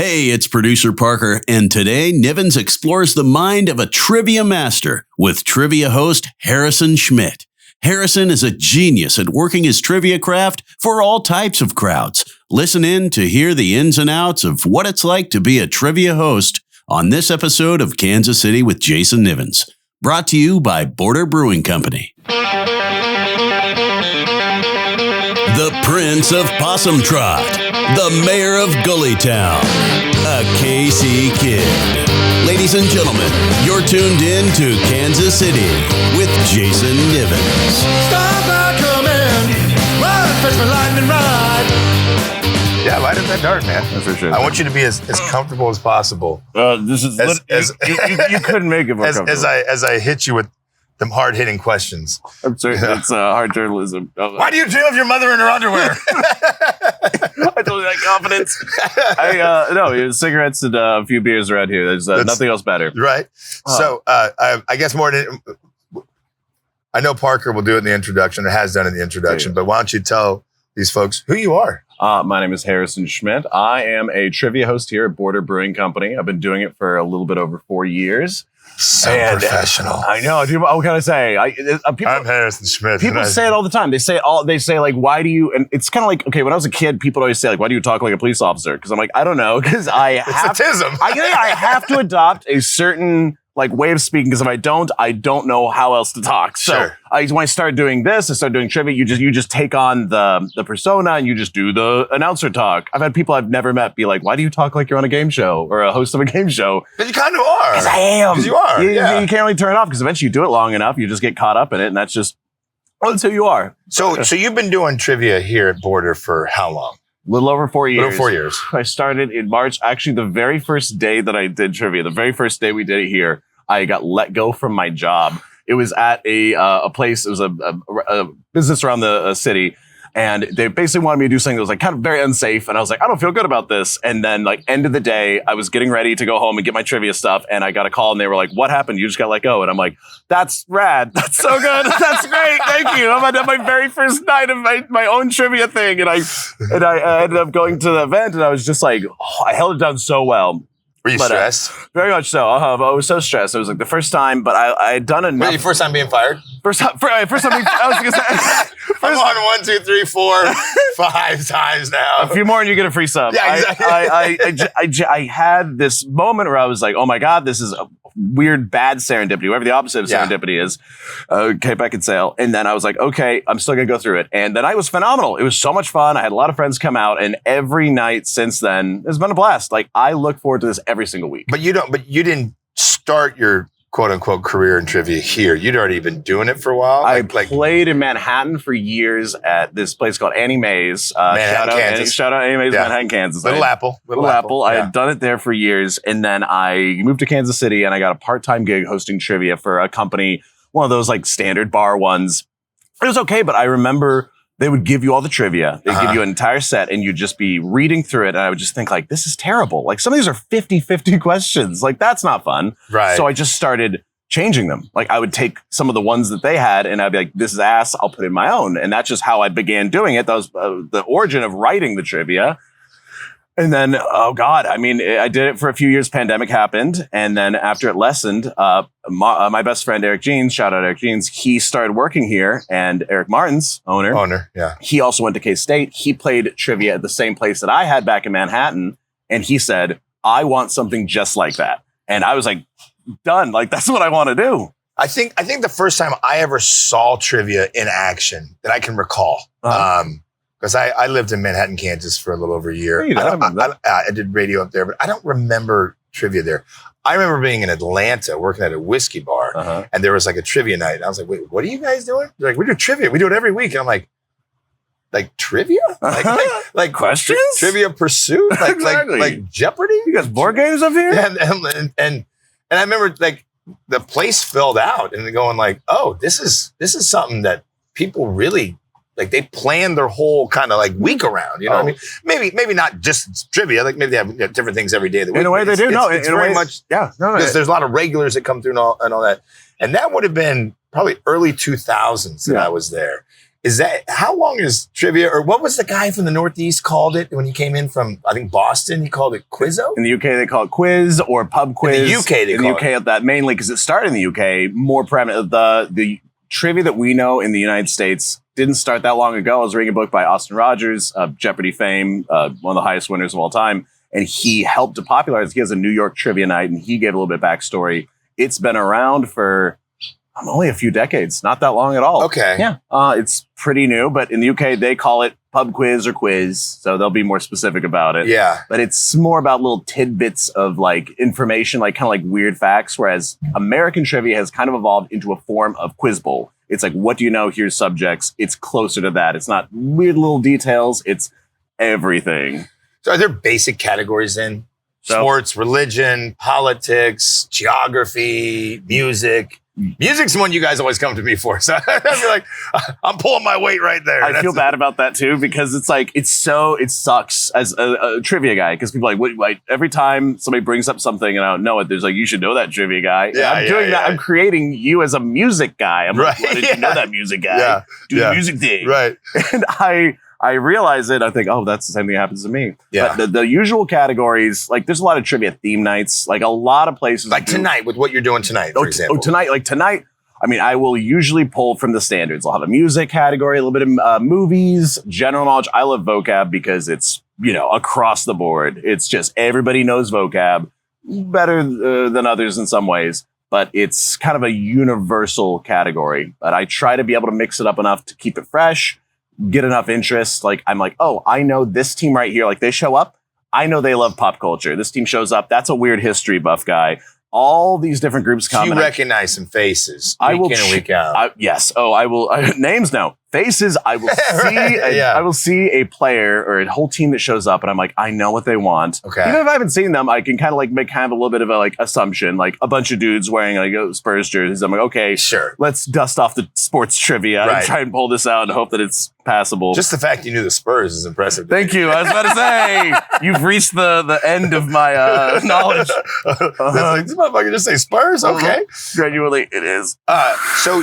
Hey, it's producer Parker, and today Nivens explores the mind of a trivia master with trivia host Harrison Schmidt. Harrison is a genius at working his trivia craft for all types of crowds. Listen in to hear the ins and outs of what it's like to be a trivia host on this episode of Kansas City with Jason Nivens. Brought to you by Border Brewing Company. The Prince of Possum Trot, the Mayor of Gullytown, a KC Kid. Ladies and gentlemen, you're tuned in to Kansas City with Jason Nivens. Starlight coming, ride, fetch my lightning ride. Yeah, light up that dart, man. That's for sure. I want you to be as comfortable as possible. This is you couldn't make it more comfortable. As I hit you with them hard-hitting questions. I'm sorry, it's hard journalism. Why do you dream of your mother in her underwear? I told you that confidence. No, cigarettes and a few beers around here. There's nothing else better. Right. So I guess more than I know Parker will do it in the introduction or has done it in the introduction, but why don't you tell these folks who you are? My name is Harrison Schmidt. I am a trivia host here at Border Brewing Company. I've been doing it for a little bit over 4 years. So professional. I know. Dude, what can I say? I'm Harrison Schmidt. People say it all the time. They say like, why do you? And it's kind of like, okay, when I was a kid, people always say like, why do you talk like a police officer? Because I'm like, I don't know. Because I have to adopt a certain like way of speaking. Because if I don't know how else to talk. So sure. When I started doing this, I started doing trivia. You just take on the persona and you just do the announcer talk. I've had people I've never met be like, why do you talk like you're on a game show or a host of a game show? Because you kind of are. Because I am. Because you are. You can't really turn it off because eventually you do it long enough, you just get caught up in it, and that's who you are. So you've been doing trivia here at Border for how long? Little over 4 years. 4 years. I started in March. Actually, the very first day that I did trivia, the very first day we did it here, I got let go from my job. It was at a place. It was a business around the city, and they basically wanted me to do something that was like kind of very unsafe. And I was like, I don't feel good about this. And then like end of the day, I was getting ready to go home and get my trivia stuff, and I got a call, and they were like, "What happened? You just got let go." And I'm like, "That's rad. That's so good. That's great. Thank you." I'm at my very first night of my own trivia thing, and I ended up going to the event, and I was just like, I held it down so well. Were you stressed? Very much so. I was so stressed. It was like the first time, but I had done enough. Wait, your first time being fired? First time I was going to say. I'm on 1, 2, 3, 4, 5 times now. A few more and you get a free sub. Yeah, exactly. I had this moment where I was like, oh my God, this is a weird, bad serendipity, whatever the opposite of serendipity is. Okay, back and sail. And then I was like, okay, I'm still going to go through it. And the night was phenomenal. It was so much fun. I had a lot of friends come out, and every night since then has been a blast. Like, I look forward to this every single week. But you didn't start your quote unquote career in trivia here. You'd already been doing it for a while. I played in Manhattan for years at this place called Annie Mae's. Kansas. Shout out Annie Mae's, Manhattan, Kansas. Little Apple. I had done it there for years. And then I moved to Kansas City, and I got a part-time gig hosting trivia for a company, one of those like standard bar ones. It was okay, but I remember they would give you all the trivia. They'd give you an entire set, and you'd just be reading through it. And I would just think like, this is terrible. Like, some of these are 50-50 questions. Like, that's not fun. Right. So I just started changing them. Like, I would take some of the ones that they had, and I'd be like, this is ass. I'll put in my own. And that's just how I began doing it. That was the origin of writing the trivia. And then, oh God, I mean, I did it for a few years. Pandemic happened. And then after it lessened, my best friend, Eric Jeans, shout out Eric Jeans, he started working here. And Eric Martins, owner, yeah. He also went to K-State. He played trivia at the same place that I had back in Manhattan. And he said, I want something just like that. And I was like, done. Like, that's what I want to do. I think the first time I ever saw trivia in action that I can recall, because I lived in Manhattan, Kansas for a little over a year. I did radio up there, but I don't remember trivia there. I remember being in Atlanta working at a whiskey bar, and there was like a trivia night. And I was like, wait, what are you guys doing? They're like, we do trivia. We do it every week. And I'm like trivia? Like questions? Trivia Pursuit? Exactly. Like Jeopardy? You guys board games up here? And I remember like the place filled out and going like, oh, this is something that people really like. They plan their whole kind of like week around. You know what I mean? Maybe not just trivia. Like maybe they have different things every day of the week. In a way, they do. It's very much because there's a lot of regulars that come through and all that. And that would have been probably early 2000s that I was there. how long is trivia, or what was the guy from the Northeast called it when he came in from, I think, Boston? He called it Quizo? In the UK, they call it quiz or pub quiz. In the UK, in the UK, that mainly because it started in the UK. More prevalent, the trivia that we know in the United States didn't start that long ago. I was reading a book by Austin Rogers, Jeopardy fame, one of the highest winners of all time. And he helped to popularize. He has a New York trivia night, and he gave a little bit of backstory. It's been around for only a few decades, not that long at all. Okay. Yeah. It's pretty new, but in the UK, they call it pub quiz or quiz. So they'll be more specific about it. Yeah. But it's more about little tidbits of like information, like kind of like weird facts. Whereas American trivia has kind of evolved into a form of quiz bowl. It's like, what do you know? Here's subjects. It's closer to that. It's not weird little details. It's everything. So are there basic categories in sports, religion, politics, geography, music? Music's the one you guys always come to me for. So I feel like I'm pulling my weight right there. I feel bad about that too, because it's like, it sucks as a trivia guy, because people are like, every time somebody brings up something and I don't know it, there's like, you should know that trivia guy. Yeah, I'm doing that. I'm creating you as a music guy. I'm like, why did you know that music guy? Yeah. Do the music thing. Right. And I realize it. I think, oh, that's the same thing that happens to me. Yeah. But the usual categories, like there's a lot of trivia theme nights, like a lot of places. Like tonight, with what you're doing tonight, for example. Tonight, I mean, I will usually pull from the standards. I'll have a music category, a little bit of movies, general knowledge. I love vocab because it's, across the board. It's just everybody knows vocab better than others in some ways, but it's kind of a universal category. But I try to be able to mix it up enough to keep it fresh, get enough interest. Like, I'm like, oh, I know this team right here. Like, they show up. I know they love pop culture. This team shows up. That's a weird history buff guy. All these different groups come. So you recognize some faces week in and week out. Yes. Oh, I will. Names, no. Faces, I will see. I will see a player or a whole team that shows up, and I'm like, I know what they want. Okay. Even if I haven't seen them, I can kind of like make kind of a little bit of a like assumption, like a bunch of dudes wearing like Spurs jerseys. I'm like, okay, sure. Let's dust off the sports trivia and try and pull this out and hope that it's passable. Just the fact you knew the Spurs is impressive. Thank you. I was about to say, you've reached the end of my knowledge. This motherfucker just say Spurs? Okay. Genuinely, it is. So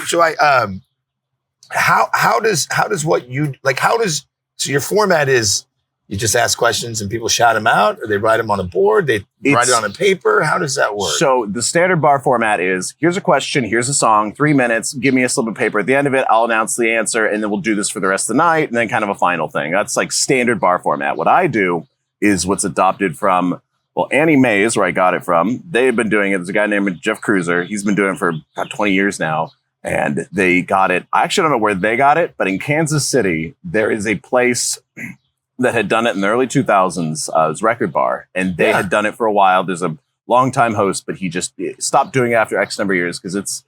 how does what you like? So your format is you just ask questions and people shout them out, or they write them on a board, they write it on a paper. How does that work? So the standard bar format is, here's a question, here's a song, 3 minutes, give me a slip of paper. At the end of it, I'll announce the answer, and then we'll do this for the rest of the night, and then kind of a final thing. That's like standard bar format. What I do is what's adopted from, Annie Mae's, where I got it from. They've been doing it. There's a guy named Jeff Cruiser. He's been doing it for about 20 years now. And they got it. I actually don't know where they got it, but in Kansas City, there is a place that had done it in the early 2000s. It was Record Bar, and they had done it for a while. There's a longtime host, but he just stopped doing it after X number of years because it's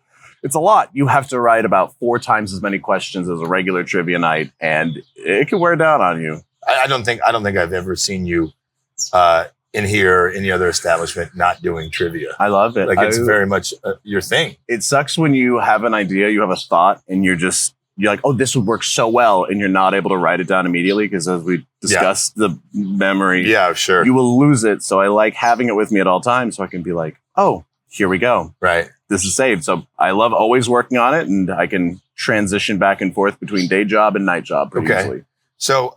a lot. You have to write about 4 times as many questions as a regular trivia night, and it can wear down on you. I don't think I've ever seen you in here or any other establishment not doing trivia. I love it. Like, it's very much your thing. It sucks when you have an idea, you have a thought, and you're like, oh, this would work so well, and you're not able to write it down immediately because, as we discussed, the memory, sure, you will lose it. So I like having it with me at all times, so I can be like, oh, here we go. Right. This is saved. So I love always working on it, and I can transition back and forth between day job and night job pretty easily. So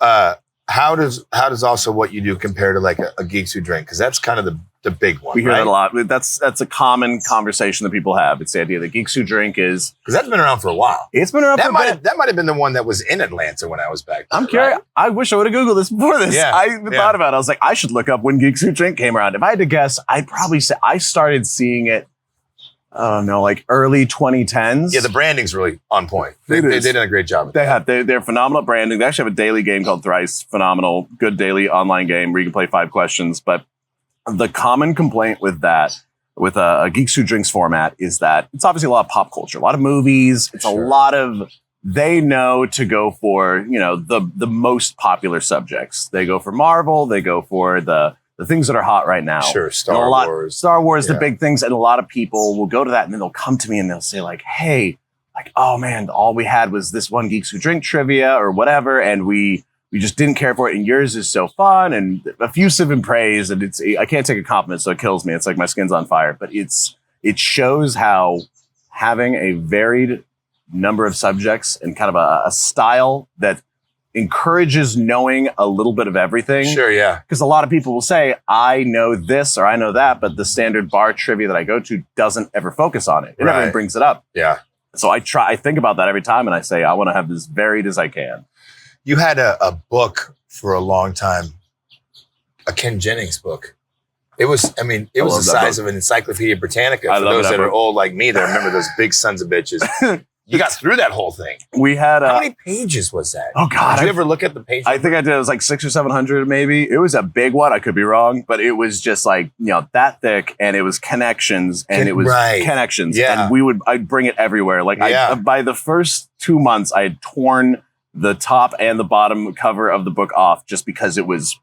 how does also what you do compare to like a Geeks Who Drink? Because that's kind of the big one. We hear that a lot. That's a common conversation that people have. It's the idea that Geeks Who Drink is, because that's been around for a while. It's been around for a bit. That might have been the one that was in Atlanta when I was back there. I'm curious. Right? I wish I would have Googled this before this. Yeah. I even thought about it. I was like, I should look up when Geeks Who Drink came around. If I had to guess, I'd probably say I started seeing it, I don't know, like early 2010s. Yeah, the branding's really on point. They did a great job. They're phenomenal branding. They actually have a daily game called Thrice. Phenomenal, good daily online game where you can play 5 questions. But the common complaint with that, with a Geeks Who Drinks format, is that it's obviously a lot of pop culture, a lot of movies. It's a lot of, they know to go for, the most popular subjects. They go for Marvel. They go for the things that are hot right now. Sure, Star Wars, the big things. And a lot of people will go to that and then they'll come to me and they'll say like, hey, like, oh man, all we had was this one Geeks Who Drink trivia or whatever. And we just didn't care for it. And yours is so fun and effusive in praise. And I can't take a compliment, so it kills me. It's like my skin's on fire. But it shows how having a varied number of subjects and kind of a style that encourages knowing a little bit of everything. Sure, yeah. Because a lot of people will say, I know this or I know that, but the standard bar trivia that I go to doesn't ever focus on it. It never even brings it up. Yeah. So I think about that every time and I say, I want to have this varied as I can. You had a book for a long time, a Ken Jennings book. It was the size of an Encyclopedia Britannica. For those that are old like me, that remember those big sons of bitches. You got through that whole thing. We had how many pages was that? Oh God! Did you ever look at the pages? I think I did. It was like 600 or 700, maybe. It was a big one. I could be wrong, but it was just like that thick, and it was connections, and it was connections. Yeah. And I'd bring it everywhere. Like by the first 2 months, I had torn the top and the bottom cover of the book off just because it was.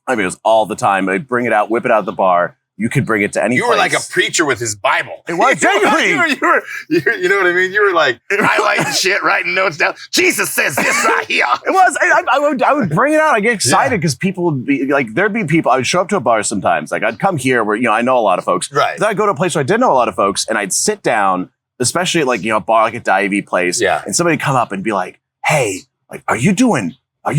It was all the time. I'd bring it out, whip it out of the bar. You could bring it to any place. You were like a preacher with his Bible. It was genuinely. You know what I mean? You were like highlighting shit, writing notes down. Jesus says this right here. It was. I would bring it out. I get excited because people would be like, there'd be people. I would show up to a bar sometimes. Like I'd come here where I know a lot of folks. Right. Then I'd go to a place where I didn't know a lot of folks, and I'd sit down, especially at a bar like a Divey place. Yeah. And somebody would come up and be like, "Hey, are you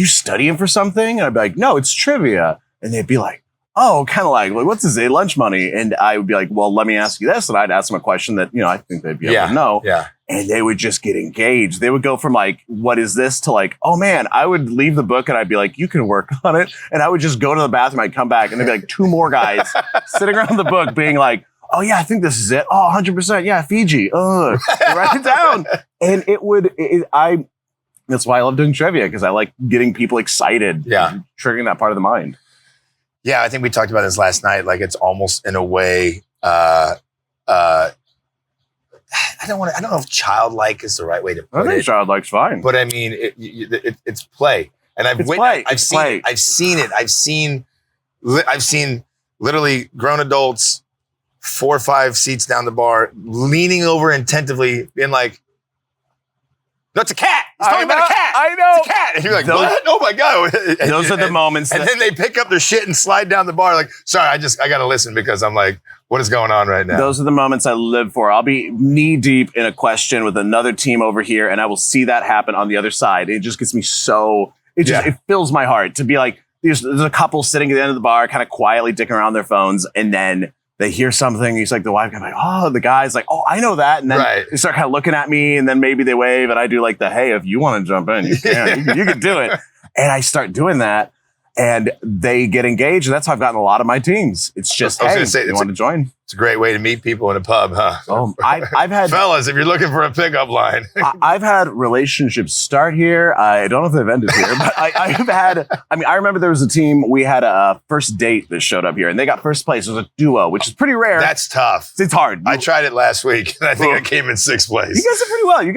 studying for something?" And I'd be like, "No, it's trivia." And they'd be like, oh, kind of like, what's his lunch money? And I would be like, well, let me ask you this. And I'd ask them a question that, I think they'd be able to know. Yeah. And they would just get engaged. They would go from what is this to oh man, I would leave the book and I'd be like, you can work on it. And I would just go to the bathroom. I'd come back and there'd be two more guys sitting around the book being like, oh yeah, I think this is it. Oh, 100%. Yeah. Fiji. Write it down. And that's why I love doing trivia, because I like getting people excited. Yeah. Triggering that part of the mind. Yeah, I think we talked about this last night. Like it's almost in a way, I don't know if childlike is the right way to put it. I think childlike's fine. But I mean, it's play, and I've seen it. I've seen literally grown adults 4 or 5 seats down the bar, leaning over attentively, being like, "No, it's a cat. He's talking about a cat. I know. It's a cat." And you're like, what? Oh my God. Those are the moments. And then they pick up their shit and slide down the bar like, sorry, I got to listen because I'm like, what is going on right now? Those are the moments I live for. I'll be knee deep in a question with another team over here, and I will see that happen on the other side. It just gets me it fills my heart to be like, there's a couple sitting at the end of the bar, kind of quietly dicking around their phones, and then they hear something. He's like, the wife, I'm like, oh, the guy's like, oh, I know that. And then they start kind of looking at me, and then maybe they wave, and I do hey, if you want to jump in, you can. You can do it. And I start doing that, and they get engaged. And that's how I've gotten a lot of my teams. It's just, hey, you want to join? It's a great way to meet people in a pub, huh? Oh, I've had fellas, if you're looking for a pickup line. I've had relationships start here. I don't know if they've ended here, but I remember there was a team, we had a first date that showed up here, and they got first place. It was a duo, which is pretty rare. That's tough. It's hard. I tried it last week, and I think I came in 6th place. You guys did pretty well. You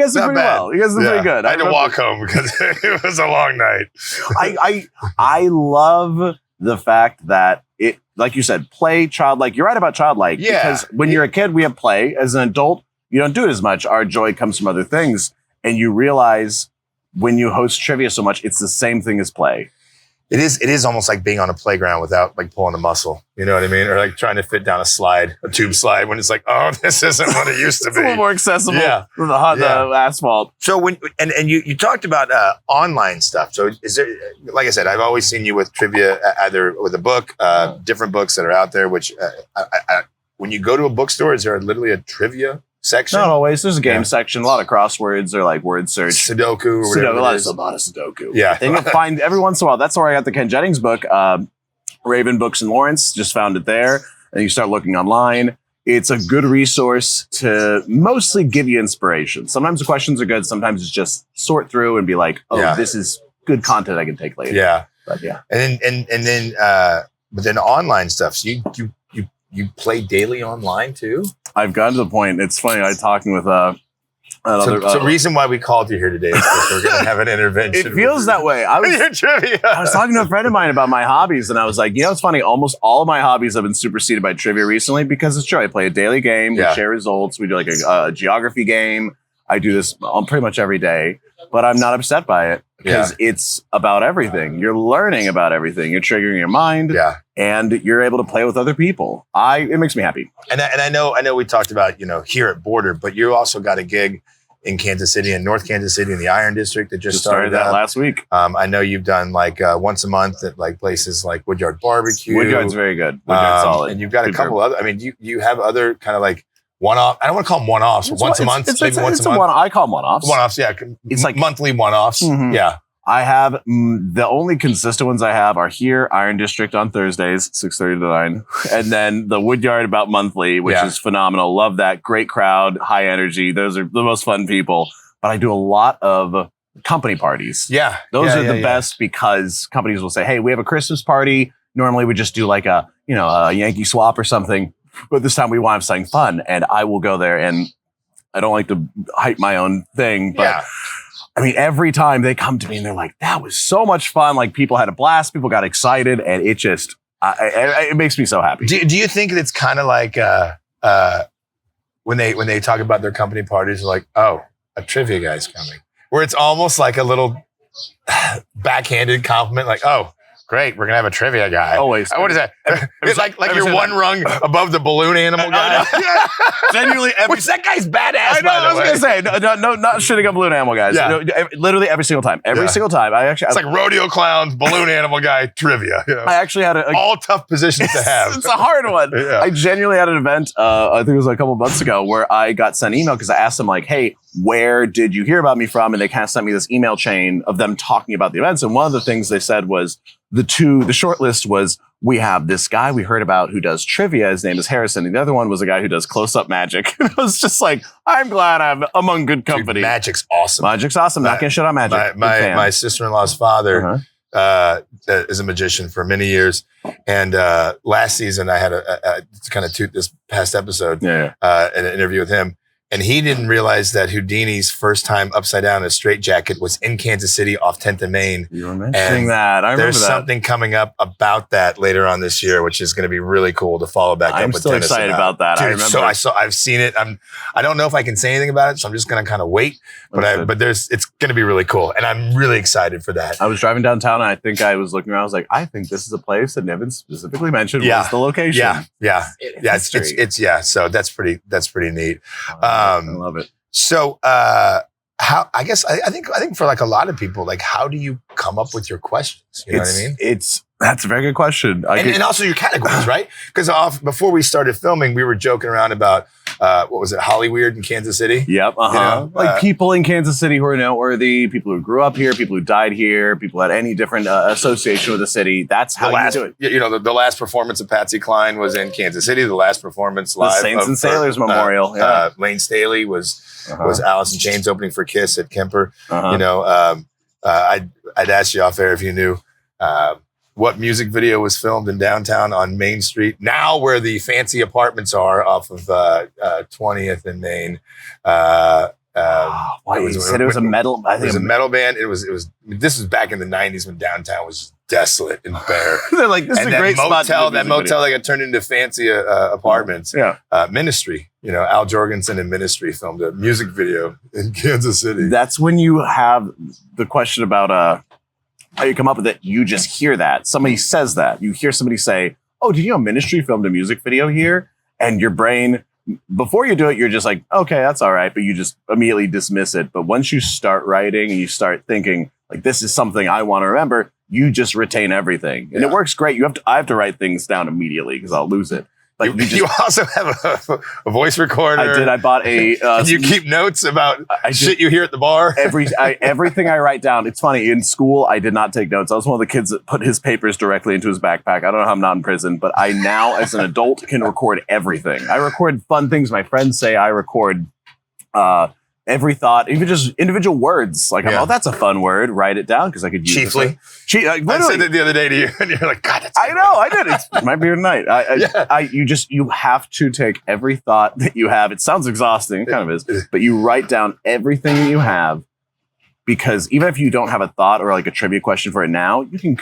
guys did pretty good. I had to walk home because it was a long night. I love the fact that it, like you said, play childlike. You're right about childlike. Yeah. Because when you're a kid, we have play. As an adult, you don't do it as much. Our joy comes from other things. And you realize when you host trivia so much, it's the same thing as play. It is almost like being on a playground without pulling a muscle. You know what I mean? Or trying to fit down a tube slide when it's like, oh, this isn't what it used to be. It's a little more accessible than the asphalt. So you talked about online stuff. So is there, like I said, I've always seen you with trivia, either with a book, different books that are out there, which when you go to a bookstore, is there literally a trivia section? Not always. There's a game section, a lot of crosswords or word search. Sudoku or whatever. A lot of Sudoku. Yeah. And you'll find every once in a while. That's where I got the Ken Jennings book, Raven Books in Lawrence. Just found it there. And you start looking online. It's a good resource to mostly give you inspiration. Sometimes the questions are good. Sometimes it's just sort through and be like, this is good content I can take later. Yeah. But yeah. But then online stuff. So you play daily online too? I've gotten to the point. It's funny. I'm talking with the reason why we called you here today is because we're going to have an intervention. It feels that way. I was talking to a friend of mine about my hobbies, and I was like, it's funny. Almost all of my hobbies have been superseded by trivia recently because it's true. I play a daily game. We share results. We do a geography game. I do this pretty much every day, but I'm not upset by it because it's about everything. You're learning about everything. You're triggering your mind, and you're able to play with other people. It makes me happy. And I know we talked about here at Border, but you also got a gig in Kansas City and North Kansas City in the Iron District that just started that up. last week. I know you've done like once a month at like places like Woodyard Barbecue. Woodyard's very good. Woodyard's solid. And you've got a couple other. I mean, you have other kind of like one-off. I don't want to call them one-offs. Once a month, maybe once a month. I call them one-offs. One-offs, yeah. It's like monthly one-offs. Mm-hmm. Yeah. I have the only consistent ones I have are here, Iron District on Thursdays, 6:30 to 9. And then the Woodyard about monthly, which is phenomenal. Love that. Great crowd, high energy. Those are the most fun people. But I do a lot of company parties. Yeah. Those are the best because companies will say, hey, we have a Christmas party. Normally we just do like a Yankee swap or something. But this time we want to have something fun. And I will go there, and I don't like to hype my own thing, but I mean, every time they come to me and they're like, that was so much fun. Like, people had a blast. People got excited. And it just, it makes me so happy. Do you think it's kind of like when they talk about their company parties, like, oh, a trivia guy's coming, where it's almost like a little backhanded compliment, like, oh, great, we're gonna have a trivia guy. Always. What is that? It's like you're one rung above the balloon animal guy. Genuinely, which that guy's badass. I know. I was gonna say, no, not shitting on balloon animal guys. Yeah. No, literally every single time. Every single time. It's like rodeo clowns, balloon animal guy, trivia. You know? I actually had all tough positions to have. It's a hard one. Yeah. I genuinely had an event. I think it was a couple months ago where I got sent an email because I asked them like, hey, where did you hear about me from? And they kind of sent me this email chain of them talking about the events. And one of the things they said was the short list was, we have this guy we heard about who does trivia. His name is Harrison. And the other one was a guy who does close-up magic. It was just like, I'm glad I'm among good company. Dude, magic's awesome. Magic's awesome. Not gonna shit on magic. My sister-in-law's father is a magician for many years. And last season I had to kind of toot this past episode, an interview with him. And he didn't realize that Houdini's first time upside down in a straitjacket was in Kansas City off 10th and Main. You were mentioning that. I remember there's something coming up about that later on this year, which is going to be really cool to follow back up with. I'm still excited about that. Dude, I remember. I've seen it. I don't know if I can say anything about it, so I'm just going to kind of wait. But it's going to be really cool, and I'm really excited for that. I was driving downtown, and I think I was looking around. I was like, I think this is a place that Nivens specifically mentioned was the location. Yeah. So that's pretty neat. I love it. So, how? I guess I think for like a lot of people, like, how do you come up with your questions? You know what I mean? That's a very good question. And also your categories, right? Because before we started filming, we were joking around about what was it, Hollyweird in Kansas City? Yep. You know? Like people in Kansas City who are noteworthy, people who grew up here, people who died here, people had any different association with the city. That's how you do it. You know, the last performance of Patsy Cline was in Kansas City. The last perforance live, the Saints and Sailors Memorial. Lane Staley was Alice in Chains opening for Kiss at Kemper. You know, I'd ask you off air if you knew what music video was filmed in downtown on Main Street, now where the fancy apartments are off of 20th and Main. It was a metal. I think it was a metal band. It was. This was back in the '90s when downtown was desolate and bare. They're like, this is a great spot. That motel that got turned into fancy apartments. Ministry. You know, Al Jorgensen and Ministry filmed a music video in Kansas City. That's when you have the question about how you come up with it. You just hear that. Somebody says that. You hear somebody say, oh, did you know Ministry filmed a music video here? And your brain, before you do it, you're just like, okay, that's all right. But you just immediately dismiss it. But once you start writing and you start thinking, like, this is something I want to remember, you just retain everything. And it works great. I have to write things down immediately because I'll lose it. Like you also have a voice recorder. I did. I bought a. And you keep notes about shit you hear at the bar. Everything I write down. It's funny. In school, I did not take notes. I was one of the kids that put his papers directly into his backpack. I don't know how I'm not in prison, but I now, as an adult, can record everything. I record fun things my friends say. I record every thought, even just individual words. Like, oh, that's a fun word. Write it down because I could use Chiefly. Like, I said it the other day to you, and you're like, God, that's. I know, I did. It might be tonight. You have to take every thought that you have. It sounds exhausting, it kind of is, but you write down everything that you have, because even if you don't have a thought or like a trivia question for it now, you can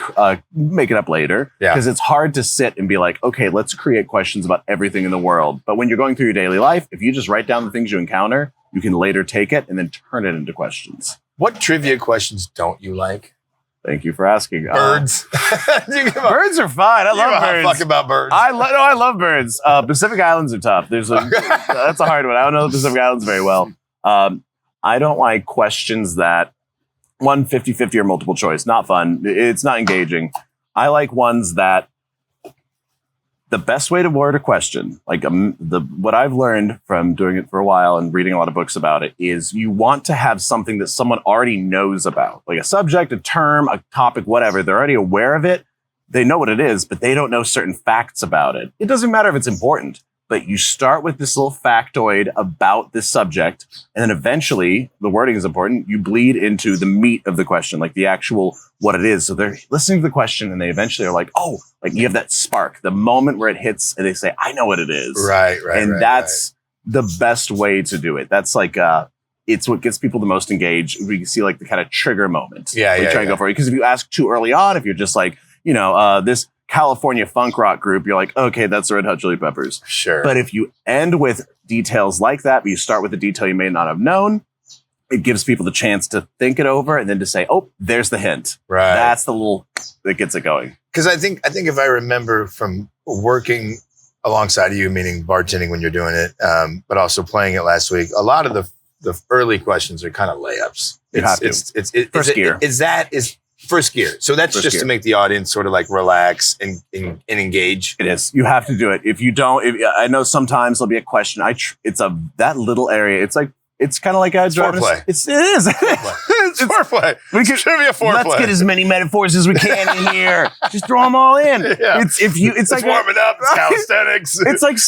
make it up later. Because it's hard to sit and be like, okay, let's create questions about everything in the world. But when you're going through your daily life, if you just write down the things you encounter, you can later take it and then turn it into questions. What trivia questions don't you like? Thank you for asking. Birds. Birds are fine. I love birds. Fuck about birds. I love birds. Pacific Islands are tough. That's a hard one. I don't know the Pacific Islands very well. I don't like questions that 50-50 or multiple choice. Not fun. It's not engaging. I like ones that the best way to word a question, like what I've learned from doing it for a while and reading a lot of books about it, is you want to have something that someone already knows about, like a subject, a term, a topic, whatever. They're already aware of it. They know what it is, but they don't know certain facts about it. It doesn't matter if it's important, but you start with this little factoid about this subject, and then eventually, the wording is important, you bleed into the meat of the question, like the actual what it is. So they're listening to the question, and they eventually are like, oh, like you have that spark, the moment where it hits, and they say, I know what it is. Right. And that's the best way to do it. That's like, it's what gets people the most engaged. We can see like the kind of trigger moment. Yeah. To go for it. Because if you ask too early on, if you're just like, this California funk rock group, you're like, okay, that's the Red Hot Chili Peppers. Sure. But if you end with details like that, but you start with a detail you may not have known, it gives people the chance to think it over and then to say, oh, there's the hint. Right. That's the little that gets it going. Because I think if I remember from working alongside of you, meaning bartending when you're doing it, but also playing it last week, a lot of the early questions are kind of layups. It's first gear. Is first gear. So that's First just gear. to make the audience sort of like relax and engage. It is. You have to do it. If you don't, I know sometimes there'll be a question. That little area. It's kind of like a foreplay. It is. It's foreplay. We can trivia foreplay. Let's get as many metaphors as we can in here. Just throw them all in. Yeah. It's like warming up. It's calisthenics.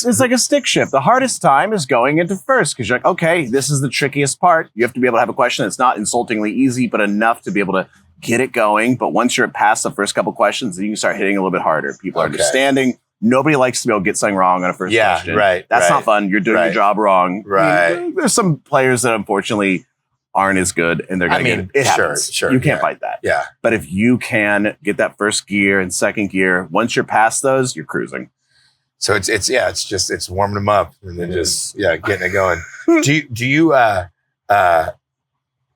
It's like a stick shift. The hardest time is going into first because you're like, okay, this is the trickiest part. You have to be able to have a question that's not insultingly easy, but enough to be able to get it going. But once you're past the first couple questions, then you can start hitting a little bit harder. People are understanding. Nobody likes to be able to get something wrong on a first question. Right. That's not fun. You're doing your job wrong. Right. I mean, there's some players that unfortunately aren't as good, and they're going to get it. It happens. Sure. You can't fight that. Yeah. But if you can get that first gear and second gear, once you're past those, you're cruising. So it's warming them up and then getting it going. Do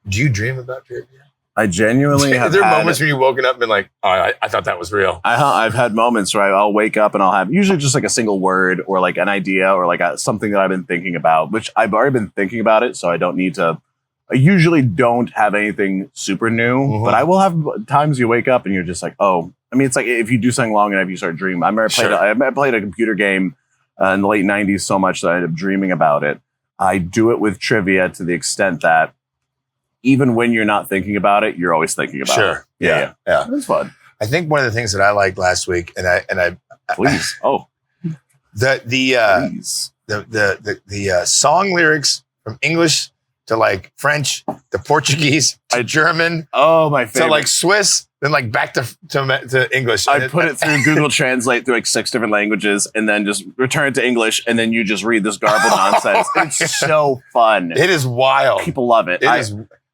you dream about trivia? I genuinely have. Is there moments when you've woken up and been like, oh, I thought that was real? I've had moments where I'll wake up and I'll have usually just like a single word or like an idea or like something that I've been thinking about, which I've already been thinking about it. So I don't need to. I usually don't have anything super new, but I will have times you wake up and you're just like, oh, I mean, it's like if you do something long enough, you start dreaming. I remember I played a computer game in the late 90s so much that I ended up dreaming about it. I do it with trivia to the extent that even when you're not thinking about it, you're always thinking about it. Sure. Yeah. It's fun. I think one of the things that I liked last week, and I Please. the song lyrics from English to like French to Portuguese to German. Oh, my favorite. To like Swiss, then like back to English. I put it through Google Translate through like 6 different languages and then just return it to English and then you just read this garbled nonsense. It's so fun. It is wild. People love it.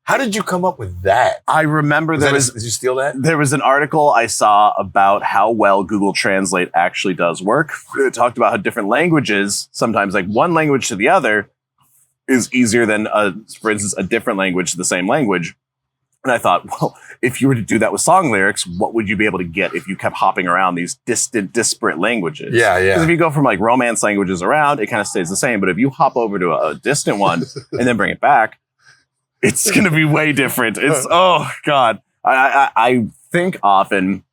How did you come up with that? I remember did you steal that? There was an article I saw about how well Google Translate actually does work. It talked about how different languages, sometimes like one language to the other, is easier than, for instance, a different language to the same language. And I thought, well, if you were to do that with song lyrics, what would you be able to get if you kept hopping around these disparate languages? Yeah. Because if you go from like romance languages around, it kind of stays the same. But if you hop over to a distant one and then bring it back, it's going to be way different. It's, oh, God. I think often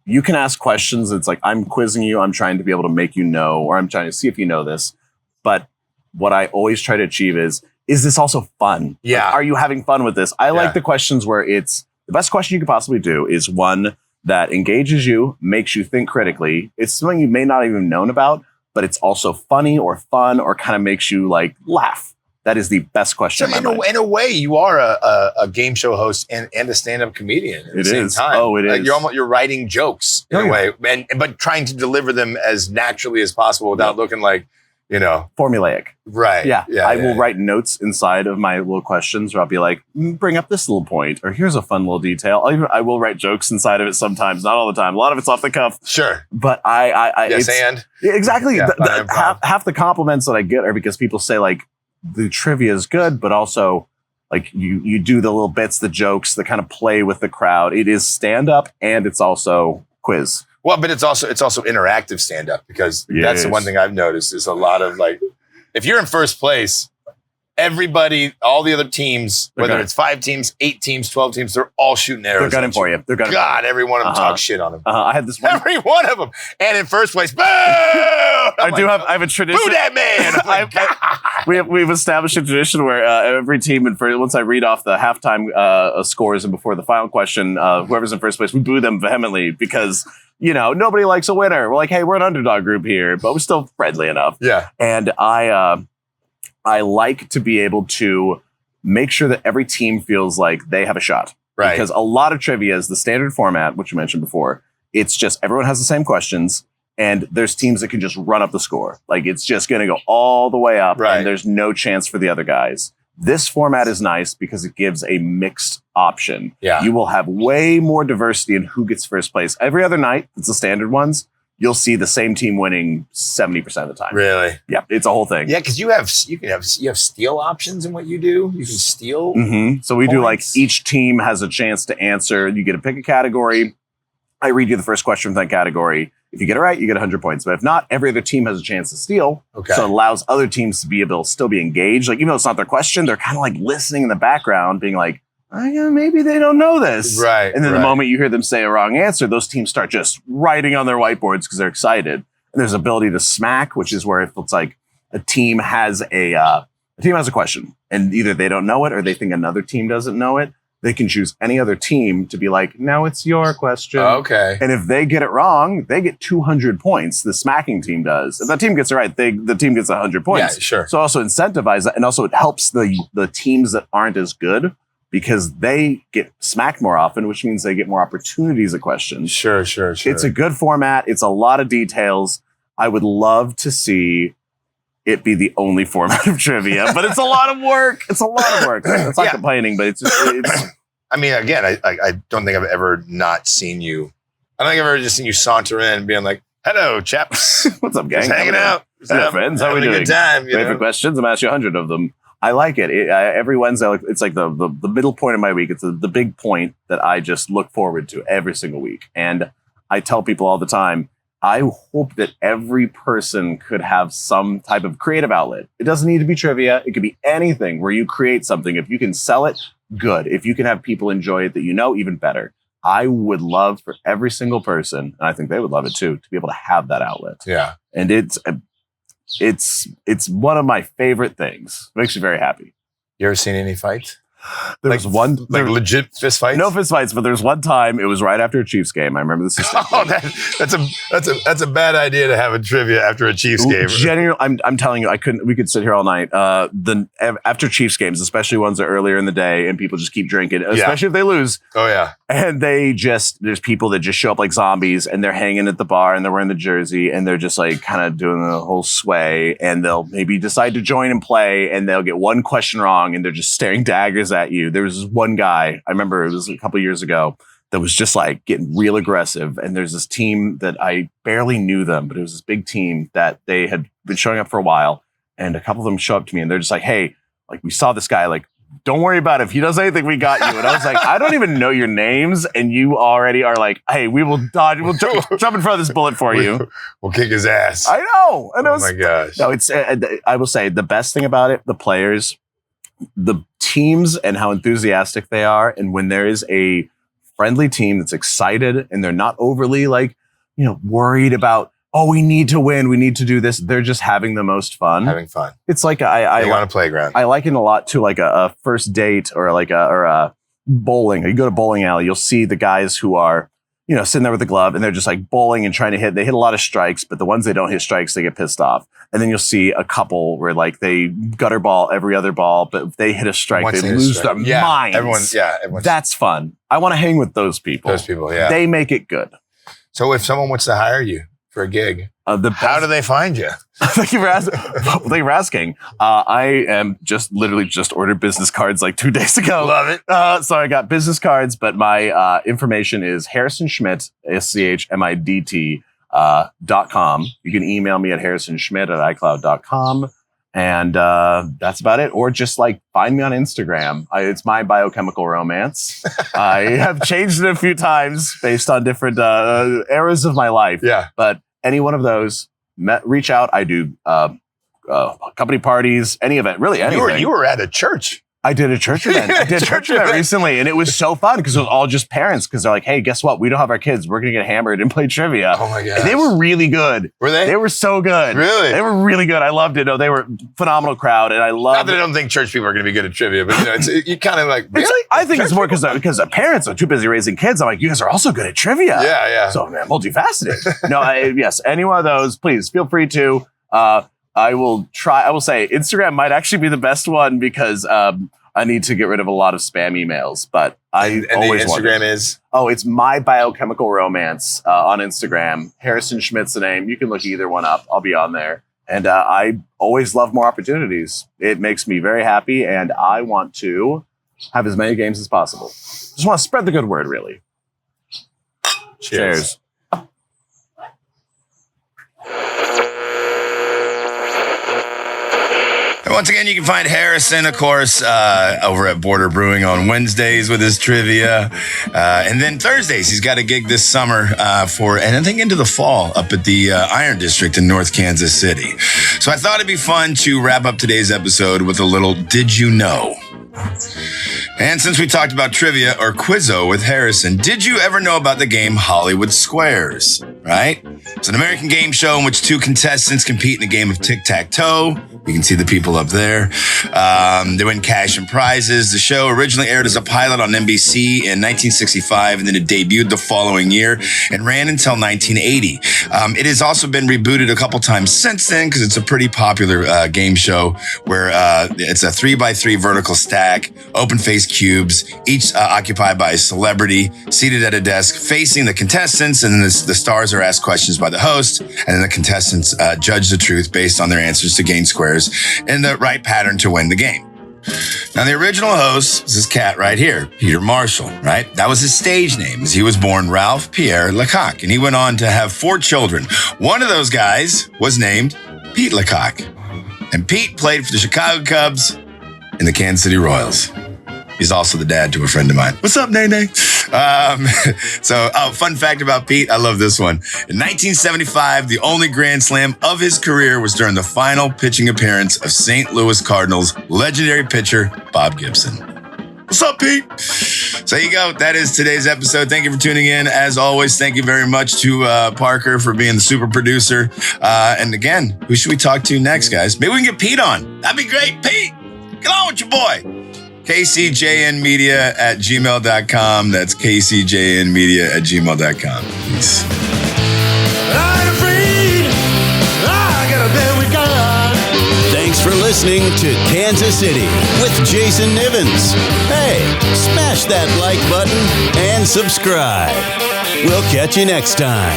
you can ask questions. It's like, I'm quizzing you. I'm trying to be able to make you know, or I'm trying to see if you know this. But what I always try to achieve is this also fun? Yeah. Like, are you having fun with this? I like the questions where it's the best question you could possibly do is one that engages you, makes you think critically. It's something you may not even known about, but it's also funny or fun or kind of makes you like laugh. That is the best question. So in a way, you are a game show host and a stand-up comedian at the same time. Oh, it is. You're writing jokes in a way, but trying to deliver them as naturally as possible without looking like, formulaic. Right. Yeah. I will write notes inside of my little questions where I'll be like, bring up this little point, or here's a fun little detail. I will write jokes inside of it sometimes, not all the time. A lot of it's off the cuff. Sure. But exactly. Yeah, half the compliments that I get are because people say like, the trivia is good, but also like you do the little bits, the jokes, the kind of play with the crowd. It is stand up and it's also quiz. Well, but it's also interactive stand up because that's the one thing I've noticed is a lot of like, if you're in first place, everybody, all the other teams, whether it's 5 teams, 8 teams, 12 teams, they're all shooting arrows. They're gunning for you. They're gunning. God, every one of them talks shit on him. I had this one. Every one of them. And in first place, boo! I have a tradition. Boo that man! We've established a tradition where every team, once I read off the halftime scores and before the final question, whoever's in first place, we boo them vehemently because, nobody likes a winner. We're like, hey, we're an underdog group here, but we're still friendly enough. Yeah. And I like to be able to make sure that every team feels like they have a shot. Right. Because a lot of trivia is the standard format, which you mentioned before. It's just everyone has the same questions, and there's teams that can just run up the score. Like, it's just going to go all the way up, and there's no chance for the other guys. This format is nice because it gives a mixed option. Yeah. You will have way more diversity in who gets first place. Every other night, it's the standard ones. You'll see the same team winning 70% of the time. Really? Yeah, it's a whole thing. Yeah, because you have steal options in what you do. You can steal. Mm-hmm. So we do like each team has a chance to answer. You get to pick a category. I read you the first question from that category. If you get it right, you get 100 points. But if not, every other team has a chance to steal. Okay. So it allows other teams to be able to still be engaged. Like, even though it's not their question, they're kind of like listening in the background, being like, maybe they don't know this. Right. And then the moment you hear them say a wrong answer, those teams start just writing on their whiteboards because they're excited. And there's ability to smack, which is where if it's like a team has a question and either they don't know it or they think another team doesn't know it, they can choose any other team to be like, now it's your question. Okay. And if they get it wrong, they get 200 points. The smacking team does. If that team gets it right, the team gets 100 points. Yeah, sure. So also incentivize that. And also it helps the teams that aren't as good because they get smacked more often, which means they get more opportunities at questions. Sure. It's a good format. It's a lot of details. I would love to see it be the only format of trivia, but it's a lot of work. It's not complaining, but it's I mean, again, I don't think I've ever not seen you. I don't think I've ever just seen you saunter in being like, hello, chaps. What's up, gang? Just hanging out. Hello, friends. How are we doing? Good time. Wait for questions. I'm going to ask you 100 of them. I like it. Every Wednesday, it's like the middle point of my week. It's the big point that I just look forward to every single week. And I tell people all the time, I hope that every person could have some type of creative outlet. It doesn't need to be trivia. It could be anything where you create something. If you can sell it, good. If you can have people enjoy it that even better. I would love for every single person, and I think they would love it too, to be able to have that outlet. Yeah. And it's one of my favorite things. It makes me very happy. You ever seen any fights? There was one legit fist fights. No fist fights, but there's one time. It was right after a Chiefs game. I remember this. That's a bad idea to have a trivia after a Chiefs game. Generally, I'm telling you, we could sit here all night. After Chiefs games, especially ones that are earlier in the day, and people just keep drinking, especially if they lose. Oh yeah, and there's people that just show up like zombies, and they're hanging at the bar, and they're wearing the jersey, and they're just like kind of doing the whole sway, and they'll maybe decide to join and play, and they'll get one question wrong, and they're just staring daggers at you. There was this one guy, I remember it was a couple years ago, that was just like getting real aggressive. And there's this team that I barely knew them, but it was this big team that they had been showing up for a while. And a couple of them show up to me and they're just like, hey, like we saw this guy, like, don't worry about it. If he does anything, we got you. And I was like, I don't even know your names. And you already are like, hey, we will dodge. We'll jump in front of this bullet for you. We'll kick his ass. I know. And my gosh. No, it's, I will say the best thing about it, the players, the teams and how enthusiastic they are. And when there is a friendly team that's excited and they're not overly worried about, oh, we need to win, we need to do this. They're just having the most fun. Having fun. It's like they on a playground. I liken a lot to like a first date or a bowling. You go to bowling alley, you'll see the guys who are, sitting there with the glove and they're just like bowling and trying to hit. They hit a lot of strikes, but the ones they don't hit strikes, they get pissed off. And then you'll see a couple where like they gutter ball every other ball, but if they hit a strike, they lose their minds. Everyone's. That's fun. I want to hang with those people. Yeah. They make it good. So if someone wants to hire you for a gig, how do they find you? Thank you for asking. I am literally just ordered business cards like 2 days ago. Love it. So I got business cards, but my information is Harrison Schmidt, SCHMIDT, .com. You can email me at harrisonschmidt@icloud.com. And that's about it. Or just like find me on Instagram. It's my biochemical romance. I have changed it a few times based on different eras of my life. Yeah. But any one of those, reach out. I do company parties, any event, really anything. You were at a church. I did a church event. I did a church event recently, and it was so fun because it was all just parents. Because they're like, "Hey, guess what? We don't have our kids. We're gonna get hammered and play trivia." Oh my god! And they were really good. Were they? They were so good. Really? They were really good. I loved it. No, they were phenomenal crowd, and I loved. Not that I don't think church people are gonna be good at trivia, but you kind of like. Really? I think it's more because the parents are too busy raising kids. I'm like, you guys are also good at trivia. Yeah. So man, multifaceted. No, yes, any one of those, please feel free to. I will try. I will say Instagram might actually be the best one because. I need to get rid of a lot of spam emails, but I always want. And the Instagram is? Oh, it's My Biochemical Romance on Instagram. Harrison Schmidt's the name. You can look either one up. I'll be on there. And I always love more opportunities. It makes me very happy, and I want to have as many games as possible. Just want to spread the good word, really. Cheers. Once again, you can find Harrison, of course, over at Border Brewing on Wednesdays with his trivia. And then Thursdays, he's got a gig this summer and I think into the fall up at the Iron District in North Kansas City. So I thought it'd be fun to wrap up today's episode with a little Did You Know? And since we talked about trivia or Quizo with Harrison, did you ever know about the game Hollywood Squares? Right? It's an American game show in which two contestants compete in a game of tic-tac-toe. You can see the people up there. They win cash and prizes. The show originally aired as a pilot on NBC in 1965, and then it debuted the following year and ran until 1980. It has also been rebooted a couple times since then because it's a pretty popular game show where it's a 3x3 vertical stack, open-faced cubes, each occupied by a celebrity, seated at a desk facing the contestants, and then the stars are asked questions by the host, and then the contestants judge the truth based on their answers to gain squares in the right pattern to win the game. Now, the original host is this cat right here, Peter Marshall, right? That was his stage name, as he was born Ralph Pierre Lecoq, and he went on to have 4 children. One of those guys was named Pete Lecoq, and Pete played for the Chicago Cubs and the Kansas City Royals. He's also the dad to a friend of mine. What's up, Nene? Fun fact about Pete. I love this one. In 1975, the only Grand Slam of his career was during the final pitching appearance of St. Louis Cardinals legendary pitcher Bob Gibson. What's up, Pete? So there you go. That is today's episode. Thank you for tuning in. As always, thank you very much to Parker for being the super producer. And again, who should we talk to next, guys? Maybe we can get Pete on. That'd be great. Pete, get on with your boy. KCJNmedia@gmail.com. That's KCJNmedia@gmail.com. Peace. Thanks for listening to Kansas City with Jason Nivens. Hey, smash that like button and subscribe. We'll catch you next time.